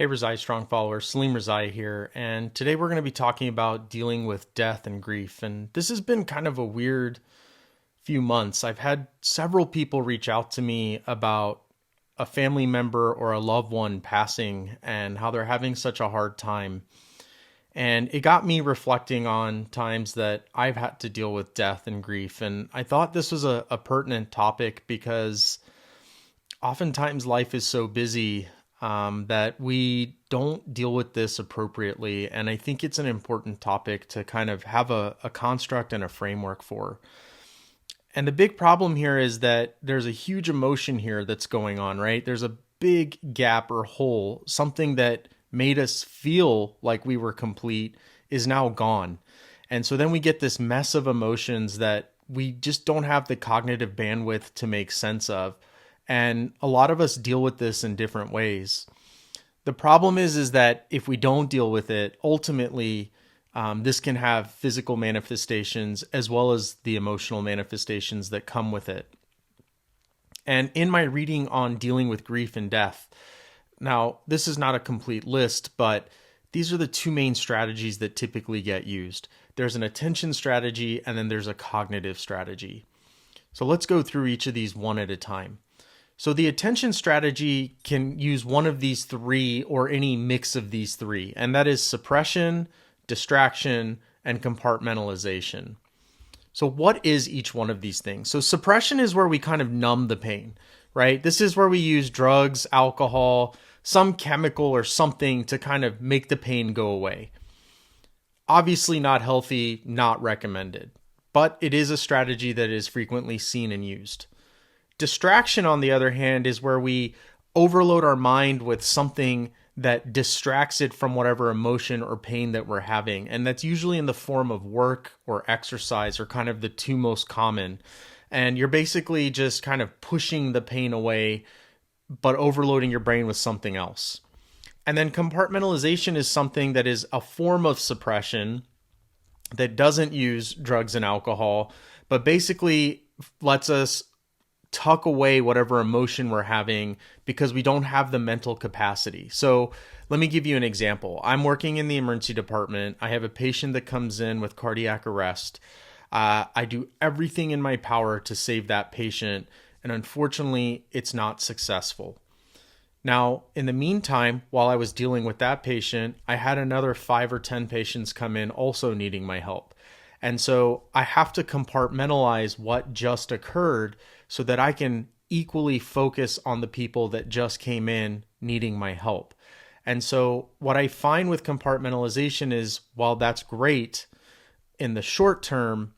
Hey, RezaieStrong followers, Salim Rezaie here, and today we're going to be talking about dealing with death and grief. And this has been kind of a weird few months. I've had several people reach out to me about a family member or a loved one passing and how they're having such a hard time. And it got me reflecting on times that I've had to deal with death and grief. And I thought this was a pertinent topic because oftentimes life is so busy that we don't deal with this appropriately. And I think it's an important topic to kind of have a construct and a framework for. And the big problem here is that there's a huge emotion here that's going on, right? There's a big gap or hole, something that made us feel like we were complete is now gone. And so then we get this mess of emotions that we just don't have the cognitive bandwidth to make sense of. And a lot of us deal with this in different ways. The problem is that if we don't deal with it, ultimately, this can have physical manifestations as well as the emotional manifestations that come with it. And in my reading on dealing with grief and death, now this is not a complete list, but these are the two main strategies that typically get used. There's an attention strategy and then there's a cognitive strategy. So let's go through each of these one at a time. So the attention strategy can use one of these three or any mix of these three, and that is suppression, distraction, and compartmentalization. So what is each one of these things? So suppression is where we kind of numb the pain, right? This is where we use drugs, alcohol, some chemical or something to kind of make the pain go away. Obviously not healthy, not recommended, but it is a strategy that is frequently seen and used. Distraction, on the other hand, is where we overload our mind with something that distracts it from whatever emotion or pain that we're having. And that's usually in the form of work or exercise, or kind of the two most common. And you're basically just kind of pushing the pain away, but overloading your brain with something else. And then compartmentalization is something that is a form of suppression that doesn't use drugs and alcohol, but basically lets us tuck away whatever emotion we're having because we don't have the mental capacity. So let me give you an example. I'm working in the emergency department. I have a patient that comes in with cardiac arrest. I do everything in my power to save that patient, and unfortunately, it's not successful. Now, in the meantime, while I was dealing with that patient, I had another 5 or 10 patients come in also needing my help. And so I have to compartmentalize what just occurred so that I can equally focus on the people that just came in needing my help. And so what I find with compartmentalization is, while that's great in the short term,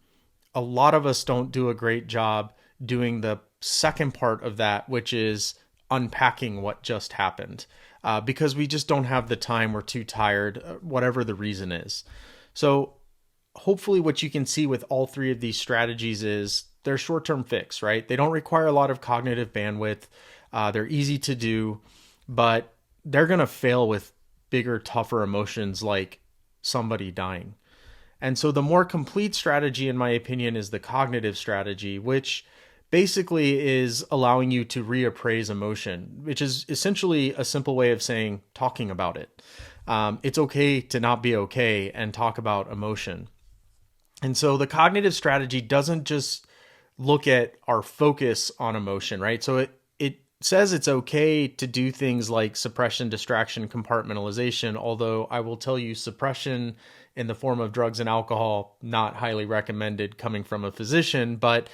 a lot of us don't do a great job doing the second part of that, which is unpacking what just happened, because we just don't have the time. We're too tired, whatever the reason is. So hopefully what you can see with all three of these strategies is they're short-term fix, right? They don't require a lot of cognitive bandwidth. They're easy to do, but they're going to fail with bigger, tougher emotions like somebody dying. And so the more complete strategy, in my opinion, is the cognitive strategy, which basically is allowing you to reappraise emotion, which is essentially a simple way of saying talking about it. It's okay to not be okay and talk about emotion. And so the cognitive strategy doesn't just look at our focus on emotion, right? So it says it's okay to do things like suppression, distraction, compartmentalization, although I will tell you suppression in the form of drugs and alcohol, not highly recommended coming from a physician. But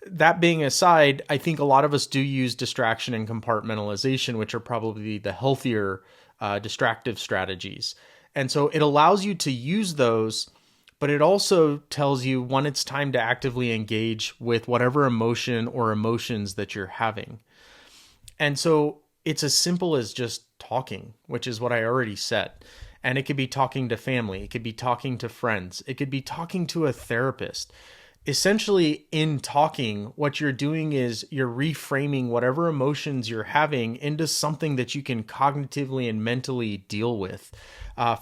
that being aside, I think a lot of us do use distraction and compartmentalization, which are probably the healthier distractive strategies. And so it allows you to use those, but it also tells you when it's time to actively engage with whatever emotion or emotions that you're having. And so it's as simple as just talking, which is what I already said. And it could be talking to family. It could be talking to friends. It could be talking to a therapist. Essentially, in talking, what you're doing is you're reframing whatever emotions you're having into something that you can cognitively and mentally deal with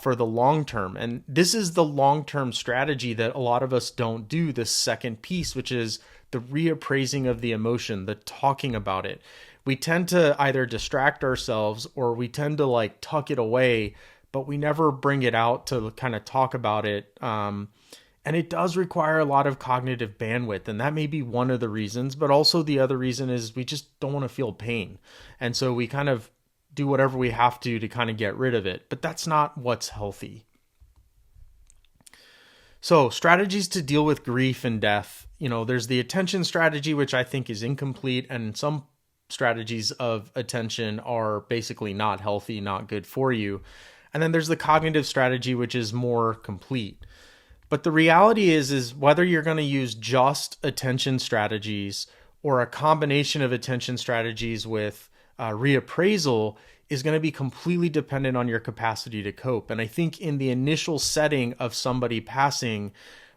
for the long term. And this is the long-term strategy that a lot of us don't do, the second piece, which is the reappraising of the emotion, the talking about it. we tend to either distract ourselves or we tend to like tuck it away, but we never bring it out to kind of talk about it. And it does require a lot of cognitive bandwidth. And that may be one of the reasons, but also the other reason is we just don't want to feel pain. And so we kind of do whatever we have to kind of get rid of it. But that's not what's healthy. So, strategies to deal with grief and death. There's the attention strategy, which I think is incomplete, and some strategies of attention are basically not healthy, not good for you. And then there's the cognitive strategy, which is more complete. But the reality is whether you're going to use just attention strategies or a combination of attention strategies with reappraisal is going to be completely dependent on your capacity to cope. And I think in the initial setting of somebody passing,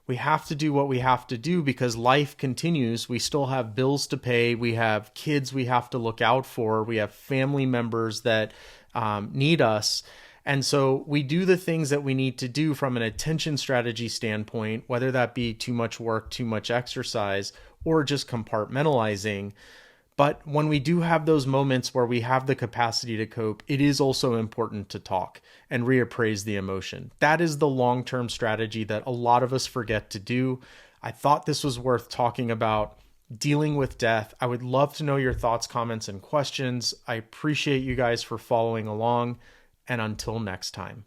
we have to do what we have to do because life continues. We still have bills to pay. We have kids we have to look out for. We have family members that need us. And so we do the things that we need to do from an attention strategy standpoint, whether that be too much work, too much exercise, or just compartmentalizing. But when we do have those moments where we have the capacity to cope, it is also important to talk and reappraise the emotion. That is the long-term strategy that a lot of us forget to do. I thought this was worth talking about. Dealing with death. I would love to know your thoughts, comments, and questions. I appreciate you guys for following along. And until next time.